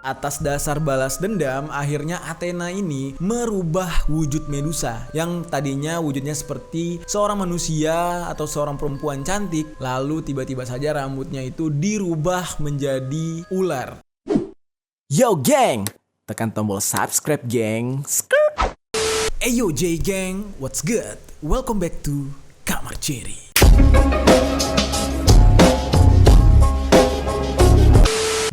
Atas dasar balas dendam, akhirnya Athena ini merubah wujud Medusa yang tadinya wujudnya seperti seorang manusia atau seorang perempuan cantik, lalu tiba-tiba saja rambutnya itu dirubah menjadi ular. Yo geng, tekan tombol subscribe geng. Eyo J Gang, what's good? Welcome back to Kamar Cherry.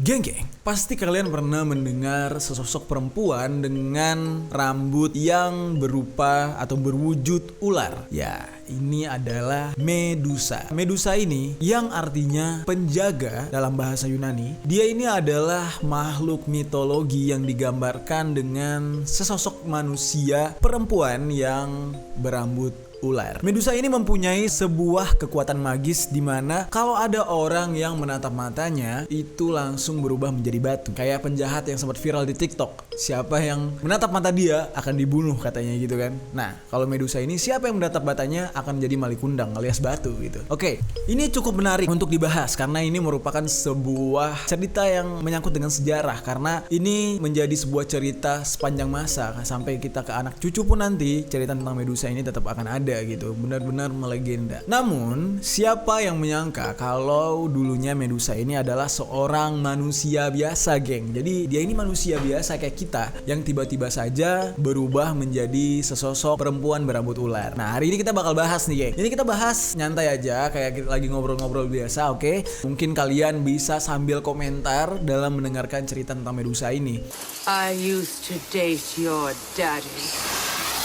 Geng, pasti kalian pernah mendengar sesosok perempuan dengan rambut yang berupa atau berwujud ular. Ya, ini adalah Medusa. Medusa ini yang artinya penjaga dalam bahasa Yunani. Dia ini adalah makhluk mitologi yang digambarkan dengan sesosok manusia perempuan yang berambut ular. Medusa ini mempunyai sebuah kekuatan magis di mana kalau ada orang yang menatap matanya itu langsung berubah menjadi batu. Kayak penjahat yang sempat viral di TikTok. Siapa yang menatap mata dia akan dibunuh katanya gitu kan. Nah, kalau Medusa ini siapa yang menatap matanya akan jadi malikundang alias batu gitu. Oke, ini cukup menarik untuk dibahas karena ini merupakan sebuah cerita yang menyangkut dengan sejarah, karena ini menjadi sebuah cerita sepanjang masa sampai kita ke anak cucu pun nanti cerita tentang Medusa ini tetap akan ada gitu, benar-benar melegenda. Namun, siapa yang menyangka kalau dulunya Medusa ini adalah seorang manusia biasa, geng. Jadi, dia ini manusia biasa kayak kita yang tiba-tiba saja berubah menjadi sesosok perempuan berambut ular. Nah, hari ini kita bakal bahas nih, geng. Ini kita bahas nyantai aja, kayak kita lagi ngobrol-ngobrol biasa, oke? Mungkin kalian bisa sambil komentar dalam mendengarkan cerita tentang Medusa ini. I used to date your daddy.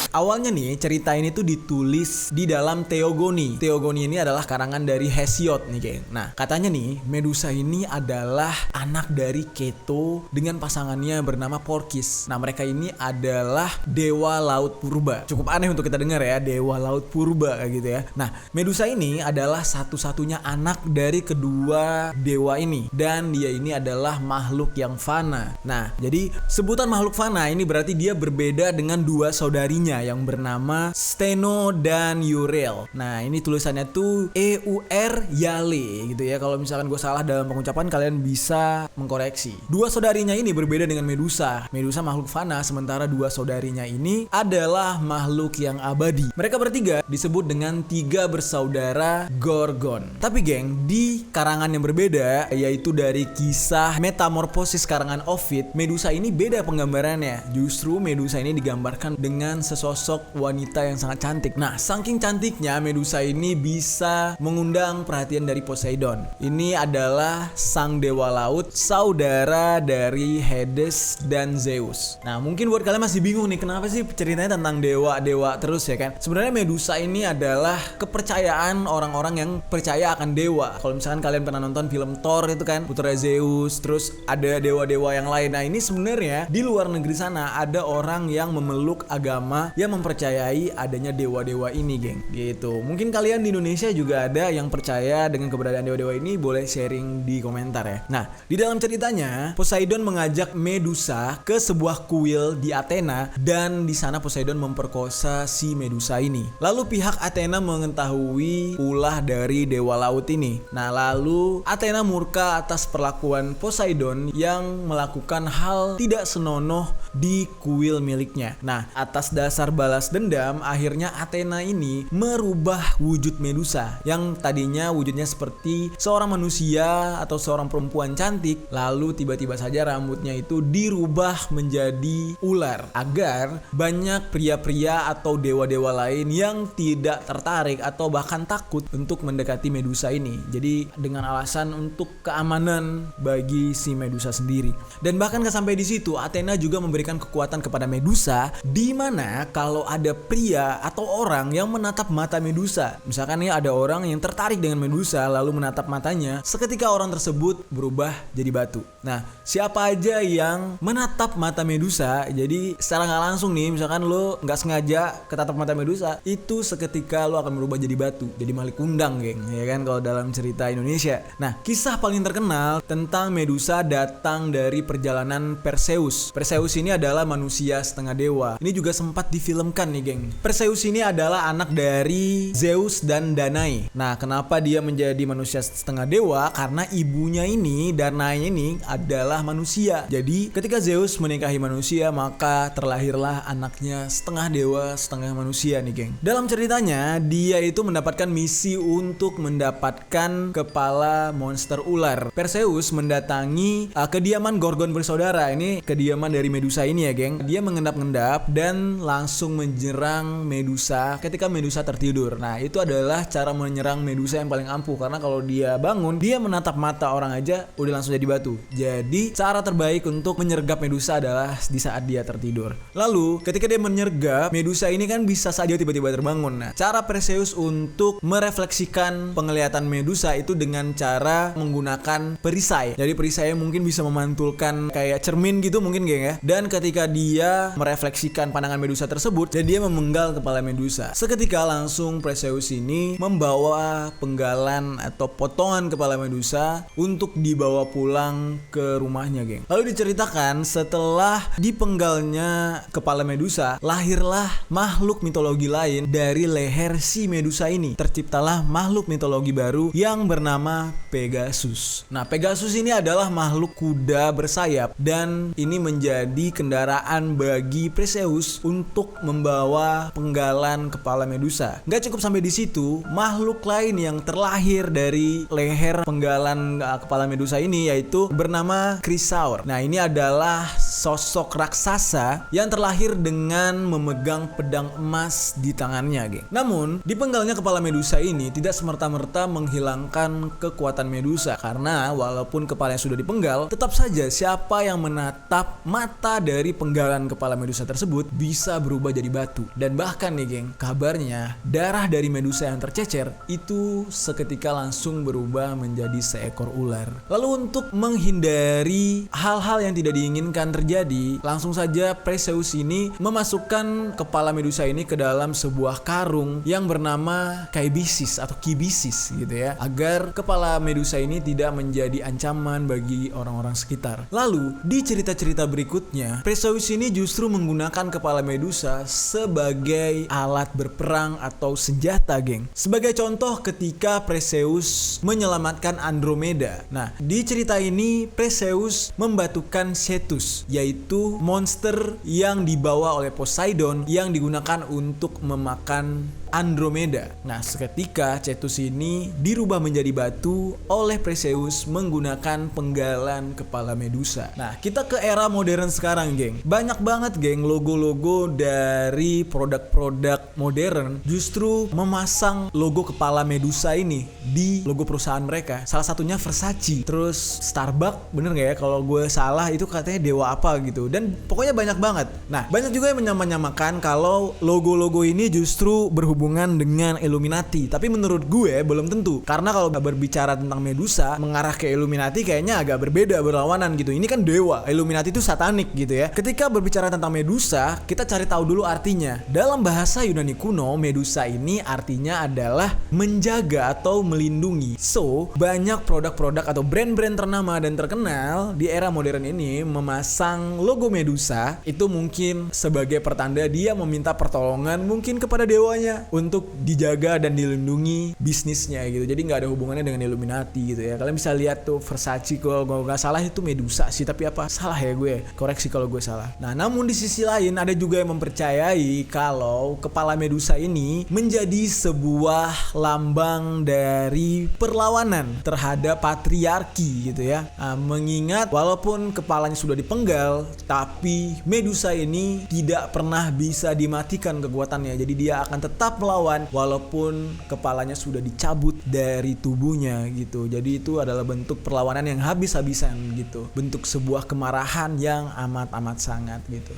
Awalnya nih, cerita ini tuh ditulis di dalam Theogony. Theogony ini adalah karangan dari Hesiod nih, geng. Nah, katanya nih, Medusa ini adalah anak dari Keto dengan pasangannya bernama Phorkys. Nah, mereka ini adalah dewa laut purba. Cukup aneh untuk kita dengar ya, dewa laut purba kayak gitu ya. Nah, Medusa ini adalah satu-satunya anak dari kedua dewa ini. Dan dia ini adalah makhluk yang fana. Nah, jadi sebutan makhluk fana ini berarti dia berbeda dengan dua saudarinya yang bernama Steno dan Uriel. Nah, ini tulisannya tuh EUR Yale gitu ya. Kalau misalkan gue salah dalam pengucapan, kalian bisa mengkoreksi. Dua saudarinya ini berbeda dengan Medusa. Medusa makhluk fana, sementara dua saudarinya ini adalah makhluk yang abadi. Mereka bertiga disebut dengan tiga bersaudara Gorgon. Tapi geng, di karangan yang berbeda, yaitu dari kisah Metamorphosis karangan Ovid, Medusa ini beda penggambarannya. Justru Medusa ini digambarkan dengan sosok wanita yang sangat cantik. Nah, saking cantiknya Medusa ini bisa mengundang perhatian dari Poseidon. Ini adalah sang dewa laut, saudara dari Hades dan Zeus. Nah, mungkin buat kalian masih bingung nih, kenapa sih ceritanya tentang dewa-dewa terus ya kan? Sebenarnya Medusa ini adalah kepercayaan orang-orang yang percaya akan dewa. Kalau misalkan kalian pernah nonton film Thor itu kan, putra Zeus, terus ada dewa-dewa yang lain. Nah, ini sebenarnya di luar negeri sana ada orang yang memeluk agama yang mempercayai adanya dewa-dewa ini, geng. Gitu. Mungkin kalian di Indonesia juga ada yang percaya dengan keberadaan dewa-dewa ini, boleh sharing di komentar ya. Nah, di dalam ceritanya Poseidon mengajak Medusa ke sebuah kuil di Athena dan di sana Poseidon memperkosa si Medusa ini. Lalu pihak Athena mengetahui ulah dari dewa laut ini. Nah, lalu Athena murka atas perlakuan Poseidon yang melakukan hal tidak senonoh di kuil miliknya. Nah, atas dasar balas dendam, akhirnya Athena ini merubah wujud Medusa yang tadinya wujudnya seperti seorang manusia atau seorang perempuan cantik, lalu tiba-tiba saja rambutnya itu dirubah menjadi ular agar banyak pria-pria atau dewa-dewa lain yang tidak tertarik atau bahkan takut untuk mendekati Medusa ini. Jadi dengan alasan untuk keamanan bagi si Medusa sendiri. Dan bahkan sampai di situ Athena juga memberikan kekuatan kepada Medusa, di mana kalau ada pria atau orang yang menatap mata Medusa, misalkan nih ada orang yang tertarik dengan Medusa lalu menatap matanya, seketika orang tersebut berubah jadi batu. Nah, siapa aja yang menatap mata Medusa, jadi secara nggak langsung nih, misalkan lo nggak sengaja ketatap mata Medusa, itu seketika lo akan berubah jadi batu, jadi malikundang, geng, ya kan kalau dalam cerita Indonesia. Nah, kisah paling terkenal tentang Medusa datang dari perjalanan Perseus. Perseus ini adalah manusia setengah dewa. Ini juga sempat difilmkan nih geng. Perseus ini adalah anak dari Zeus dan Danae. Nah, kenapa dia menjadi manusia setengah dewa? Karena ibunya ini, Danae ini adalah manusia. Jadi ketika Zeus menikahi manusia, maka terlahirlah anaknya setengah dewa setengah manusia nih geng. Dalam ceritanya dia itu mendapatkan misi untuk mendapatkan kepala monster ular. Perseus mendatangi kediaman Gorgon bersaudara. Ini kediaman dari Medusa ini ya geng. Dia mengendap-endap dan langsung menyerang Medusa ketika Medusa tertidur. Nah, itu adalah cara menyerang Medusa yang paling ampuh, karena kalau dia bangun, dia menatap mata orang aja udah langsung jadi batu. Jadi cara terbaik untuk menyergap Medusa adalah di saat dia tertidur. Lalu ketika dia menyergap Medusa ini kan bisa saja tiba-tiba terbangun. Nah, cara Perseus untuk merefleksikan penglihatan Medusa itu dengan cara menggunakan perisai. Jadi perisai mungkin bisa memantulkan kayak cermin gitu mungkin geng ya. Dan ketika dia merefleksikan pandangan Medusa tersebut, jadi dia memenggal kepala Medusa. Seketika langsung Perseus ini membawa penggalan atau potongan kepala Medusa untuk dibawa pulang ke rumahnya geng. Lalu diceritakan setelah dipenggalnya kepala Medusa, lahirlah makhluk mitologi lain dari leher si Medusa ini. Terciptalah makhluk mitologi baru yang bernama Pegasus. Nah, Pegasus ini adalah makhluk kuda bersayap dan ini menjadi kendaraan bagi Perseus untuk membawa penggalan kepala Medusa. Gak cukup sampai di situ, makhluk lain yang terlahir dari leher penggalan kepala Medusa ini yaitu bernama Chrysaor. Nah, ini adalah sosok raksasa yang terlahir dengan memegang pedang emas di tangannya geng. Namun dipenggalnya kepala Medusa ini tidak semerta-merta menghilangkan kekuatan Medusa, karena walaupun kepalanya sudah dipenggal, tetap saja siapa yang menatap mata dari penggalan kepala Medusa tersebut bisa berubah jadi batu. Dan bahkan nih geng, kabarnya darah dari Medusa yang tercecer itu seketika langsung berubah menjadi seekor ular. Lalu untuk menghindari hal-hal yang tidak diinginkan terjadi, langsung saja Perseus ini memasukkan kepala Medusa ini ke dalam sebuah karung yang bernama Kibisis atau Kibisis gitu ya, agar kepala Medusa ini tidak menjadi ancaman bagi orang-orang sekitar. Lalu di cerita-cerita berikutnya, Perseus ini justru menggunakan kepala Medusa sebagai alat berperang atau senjata geng. Sebagai contoh ketika Perseus menyelamatkan Andromeda. Nah, di cerita ini Perseus membatukan Cetus, yaitu monster yang dibawa oleh Poseidon yang digunakan untuk memakan Andromeda. Nah, seketika Cetus ini dirubah menjadi batu oleh Perseus menggunakan penggalan kepala Medusa. Nah, kita ke era modern sekarang geng. Banyak banget geng logo-logo dari produk-produk modern justru memasang logo kepala Medusa ini di logo perusahaan mereka. Salah satunya Versace, terus Starbucks, bener gak ya kalau gue salah itu katanya dewa apa gitu. Dan pokoknya banyak banget. Nah, banyak juga yang menyamakan kalau logo-logo ini justru berhubungan dengan Illuminati. Tapi menurut gue belum tentu, karena kalau berbicara tentang Medusa mengarah ke Illuminati kayaknya agak berbeda, berlawanan gitu. Ini kan dewa, Illuminati itu satanik gitu ya. Ketika berbicara tentang Medusa, kita cari tahu dulu artinya. Dalam bahasa Yunani kuno, Medusa ini artinya adalah menjaga atau melindungi. So, banyak produk-produk atau brand-brand ternama dan terkenal di era modern ini memasang logo Medusa. Itu mungkin sebagai pertanda dia meminta pertolongan mungkin kepada dewanya untuk dijaga dan dilindungi bisnisnya gitu. Jadi nggak ada hubungannya dengan Illuminati gitu ya. Kalian bisa lihat tuh Versace, kalau nggak salah itu Medusa sih, tapi apa salah ya gue, koreksi kalau gue salah. Nah, namun di sisi lain ada juga yang mempercayai kalau kepala Medusa ini menjadi sebuah lambang dari perlawanan terhadap patriarki gitu ya. Nah, mengingat walaupun kepalanya sudah dipenggal, tapi Medusa ini tidak pernah bisa dimatikan kekuatannya. Jadi dia akan tetap melawan walaupun kepalanya sudah dicabut dari tubuhnya gitu. Jadi itu adalah bentuk perlawanan yang habis-habisan gitu, bentuk sebuah kemarahan yang amat-amat sangat gitu.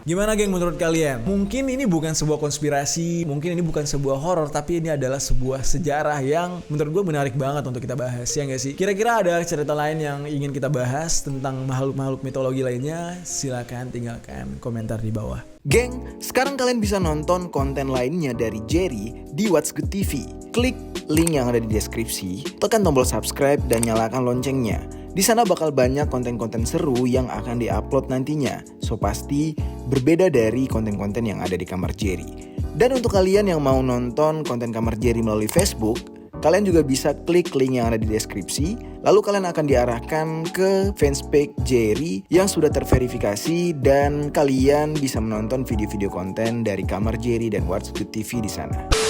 Gimana geng menurut kalian? Mungkin ini bukan sebuah konspirasi, mungkin ini bukan sebuah horor, tapi ini adalah sebuah sejarah yang menurut gue menarik banget untuk kita bahas, ya gak sih? Kira-kira ada cerita lain yang ingin kita bahas tentang makhluk-makhluk mitologi lainnya? Silakan tinggalkan komentar di bawah. Geng, sekarang kalian bisa nonton konten lainnya dari Jerry di What's Good TV. Klik link yang ada di deskripsi, tekan tombol subscribe dan nyalakan loncengnya. Di sana bakal banyak konten-konten seru yang akan diupload nantinya. So pasti berbeda dari konten-konten yang ada di kamar Jerry. Dan untuk kalian yang mau nonton konten kamar Jerry melalui Facebook, kalian juga bisa klik link yang ada di deskripsi, lalu kalian akan diarahkan ke fanspage Jerry yang sudah terverifikasi dan kalian bisa menonton video-video konten dari kamar Jerry dan What's Good TV di sana.